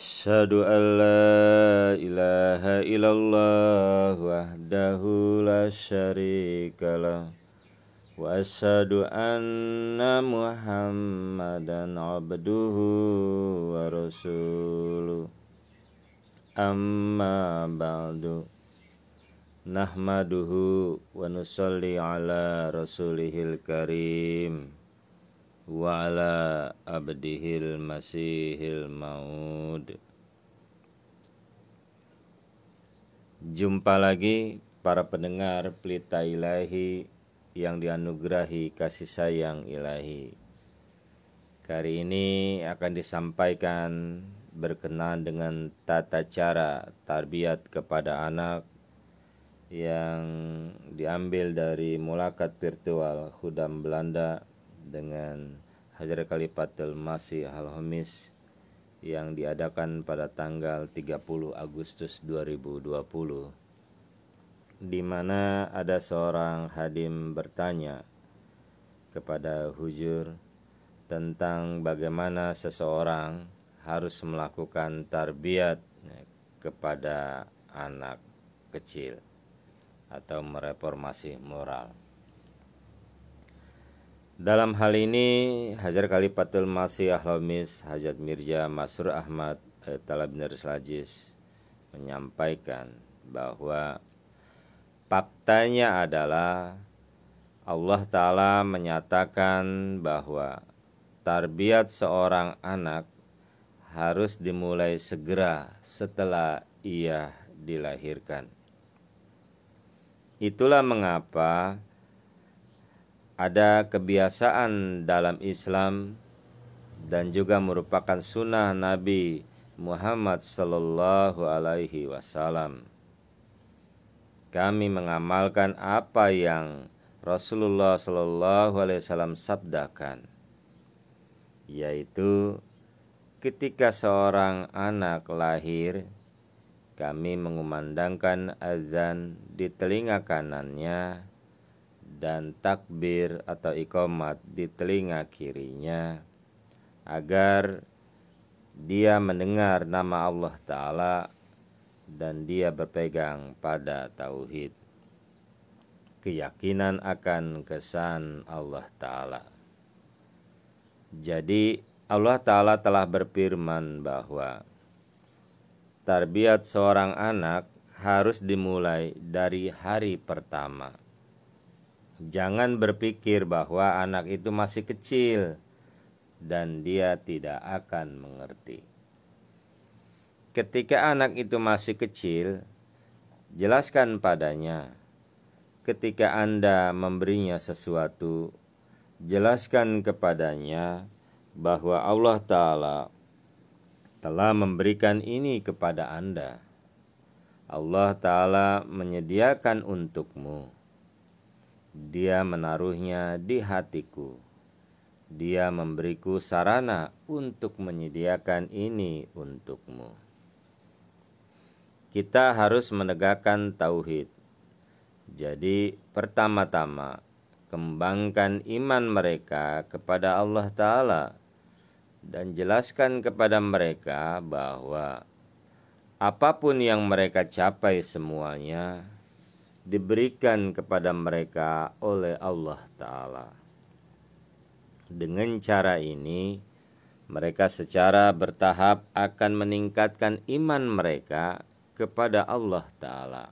Asyhadu an la ilaha illallah wahdahu la syarikalah wa asyhadu anna Muhammadan abduhu wa rasuluh. Amma ba'du. Nahmaduhu wa nusalli ala rasulihil karim wa ala abdihil masihil maud. Jumpa lagi para pendengar Pelita Ilahi yang dianugerahi kasih sayang ilahi. Kali ini akan disampaikan berkenaan dengan tata cara tarbiyat kepada anak yang diambil dari Mulakat Virtual Khudam Belanda dengan Hajar Khalifatul Masih Al-Khamis yang diadakan pada tanggal 30 Agustus 2020, di mana ada seorang hadim bertanya kepada Hujur tentang bagaimana seseorang harus melakukan tarbiyat kepada anak kecil atau mereformasi moral. Dalam hal ini Hajar Khalifatul Masih Al-Khamis Hajat Mirza Masrur Ahmad Talab Aziz menyampaikan bahwa faktanya adalah Allah Ta'ala menyatakan bahwa tarbiyat seorang anak harus dimulai segera setelah ia dilahirkan. Itulah mengapa ada kebiasaan dalam Islam dan juga merupakan sunnah Nabi Muhammad sallallahu alaihi wasallam. Kami mengamalkan apa yang Rasulullah sallallahu alaihi wasallam sabdakan, yaitu ketika seorang anak lahir, kami mengumandangkan azan di telinga kanannya dan takbir atau iqamat di telinga kirinya agar dia mendengar nama Allah Ta'ala dan dia berpegang pada tauhid, keyakinan akan kesan Allah Ta'ala. Jadi Allah Ta'ala telah berfirman bahwa tarbiyat seorang anak harus dimulai dari hari pertama. Jangan berpikir bahwa anak itu masih kecil dan dia tidak akan mengerti. Ketika anak itu masih kecil, jelaskan padanya. Ketika Anda memberinya sesuatu, jelaskan kepadanya bahwa Allah Ta'ala telah memberikan ini kepada Anda. Allah Ta'ala menyediakan untukmu. Dia menaruhnya di hatiku. Dia memberiku sarana untuk menyediakan ini untukmu. Kita harus menegakkan tauhid. Jadi pertama-tama kembangkan iman mereka kepada Allah Ta'ala dan jelaskan kepada mereka bahwa apapun yang mereka capai semuanya diberikan kepada mereka oleh Allah Ta'ala. Dengan cara ini, mereka secara bertahap akan meningkatkan iman mereka kepada Allah Ta'ala.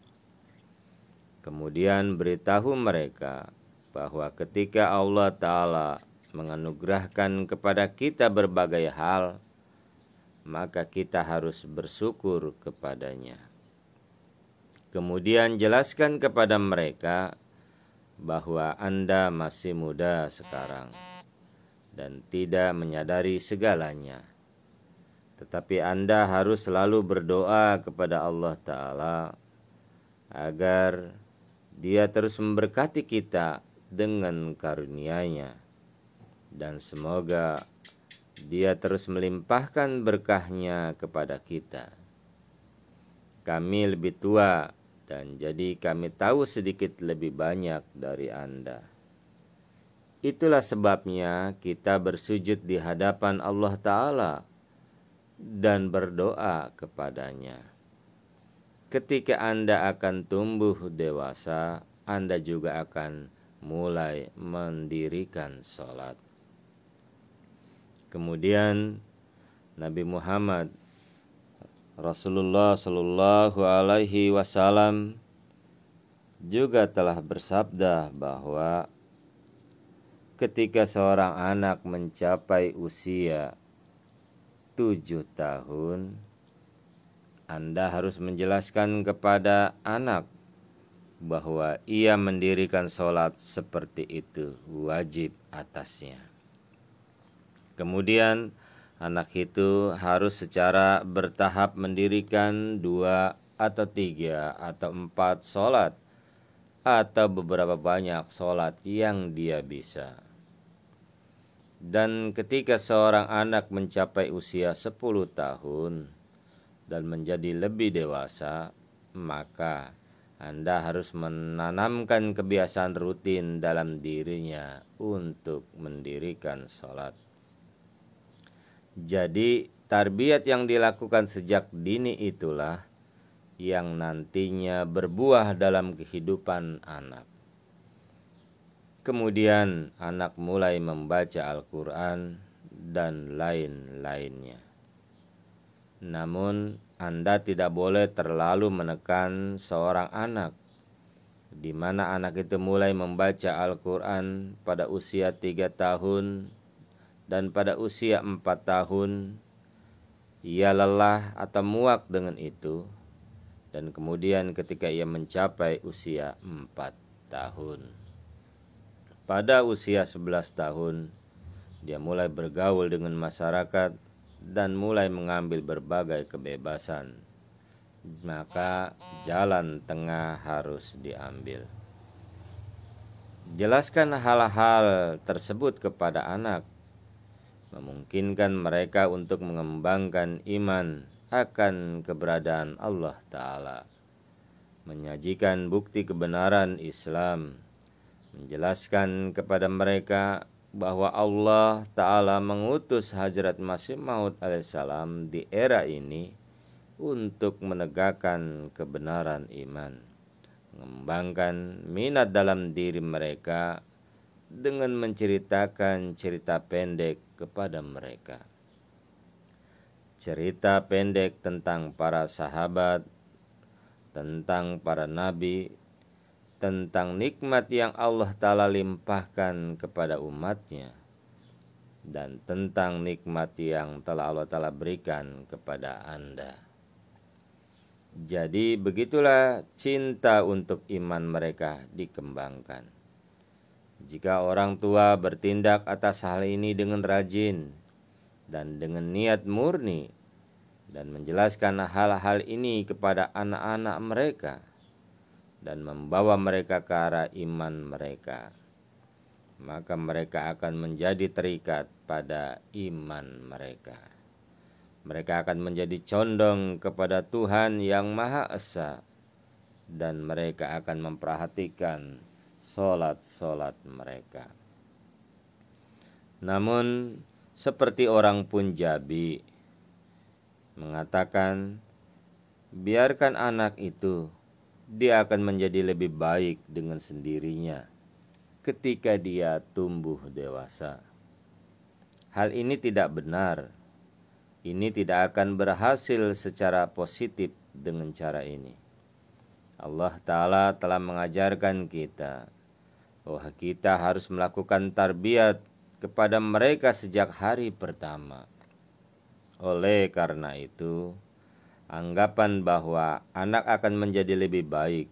Kemudian beritahu mereka bahwa ketika Allah Ta'ala menganugerahkan kepada kita berbagai hal, maka kita harus bersyukur kepadanya. Kemudian jelaskan kepada mereka bahwa Anda masih muda sekarang dan tidak menyadari segalanya. Tetapi Anda harus selalu berdoa kepada Allah Ta'ala agar Dia terus memberkati kita dengan karunia-Nya. Dan semoga Dia terus melimpahkan berkah-Nya kepada kita. Kami lebih tua dan jadi kami tahu sedikit lebih banyak dari Anda. Itulah sebabnya kita bersujud di hadapan Allah Ta'ala dan berdoa kepadanya. Ketika Anda akan tumbuh dewasa, Anda juga akan mulai mendirikan sholat. Kemudian Nabi Muhammad Rasulullah Shallallahu Alaihi Wasallam juga telah bersabda bahwa ketika seorang anak mencapai usia 7 tahun, Anda harus menjelaskan kepada anak bahwa ia mendirikan sholat seperti itu wajib atasnya. Kemudian anak itu harus secara bertahap mendirikan 2 atau 3 atau 4 sholat atau beberapa banyak sholat yang dia bisa. Dan ketika seorang anak mencapai usia 10 tahun dan menjadi lebih dewasa, maka Anda harus menanamkan kebiasaan rutin dalam dirinya untuk mendirikan sholat. Jadi tarbiyat yang dilakukan sejak dini itulah yang nantinya berbuah dalam kehidupan anak. Kemudian anak mulai membaca Al-Quran dan lain-lainnya. Namun Anda tidak boleh terlalu menekan seorang anak, di mana anak itu mulai membaca Al-Quran pada usia 3 tahun dan pada usia 4 tahun, ia lelah atau muak dengan itu, dan kemudian ketika ia mencapai usia 4 tahun. Pada usia 11 tahun, dia mulai bergaul dengan masyarakat dan mulai mengambil berbagai kebebasan. Maka jalan tengah harus diambil. Jelaskan hal-hal tersebut kepada anak, memungkinkan mereka untuk mengembangkan iman akan keberadaan Allah Ta'ala, menyajikan bukti kebenaran Islam, menjelaskan kepada mereka bahwa Allah Ta'ala mengutus Hadrat Masih Maud alaihissalam di era ini untuk menegakkan kebenaran iman, mengembangkan minat dalam diri mereka dengan menceritakan cerita pendek kepada mereka. Cerita pendek tentang para sahabat, tentang para nabi, tentang nikmat yang Allah Ta'ala limpahkan kepada umatnya, dan tentang nikmat yang telah Allah Ta'ala berikan kepada Anda. Jadi begitulah cinta untuk iman mereka dikembangkan. Jika orang tua bertindak atas hal ini dengan rajin dan dengan niat murni, dan menjelaskan hal-hal ini kepada anak-anak mereka, dan membawa mereka ke arah iman mereka, maka mereka akan menjadi terikat pada iman mereka. Mereka akan menjadi condong kepada Tuhan yang Maha Esa, dan mereka akan memperhatikan solat-solat mereka. Namun seperti orang Punjabi mengatakan, biarkan anak itu, dia akan menjadi lebih baik dengan sendirinya ketika dia tumbuh dewasa. Hal ini tidak benar. Ini tidak akan berhasil secara positif dengan cara ini. Allah Ta'ala telah mengajarkan kita bahwa kita harus melakukan tarbiyat kepada mereka sejak hari pertama. Oleh karena itu, anggapan bahwa anak akan menjadi lebih baik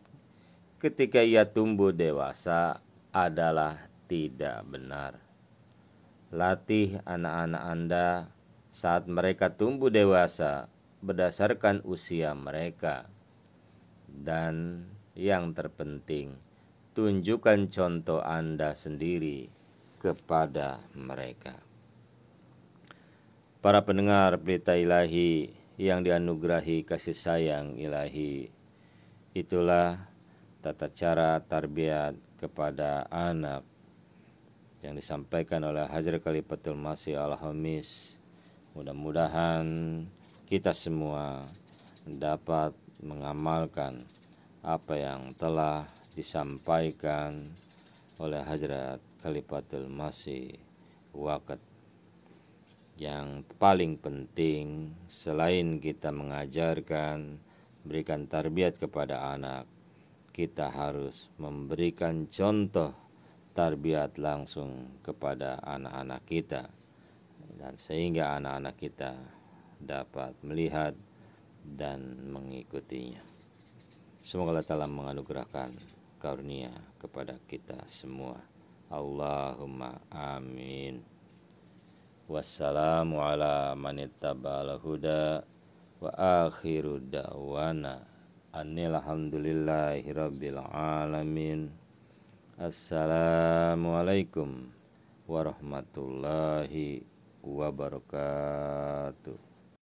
ketika ia tumbuh dewasa adalah tidak benar. Latih anak-anak Anda saat mereka tumbuh dewasa berdasarkan usia mereka. Dan yang terpenting, tunjukkan contoh Anda sendiri kepada mereka. Para pendengar Pelita Ilahi yang dianugerahi kasih sayang ilahi, itulah tata cara tarbiyat kepada anak yang disampaikan oleh Hadrat Khalifatul Masih Al-Khamis. Mudah-mudahan kita semua dapat mengamalkan apa yang telah disampaikan oleh Hadrat Khalifatul Masih Waqt. Yang paling penting selain kita mengajarkan, berikan tarbiyat kepada anak, kita harus memberikan contoh tarbiyat langsung kepada anak-anak kita, dan sehingga anak-anak kita dapat melihat dan mengikutinya. Semoga Allah Ta'ala menganugerahkan karunia kepada kita semua. Allahumma amin. Wassalamu ala manittaba'al huda wa akhiru da'wana alhamdulillahi rabbil alamin. Assalamualaikum warahmatullahi wabarakatuh.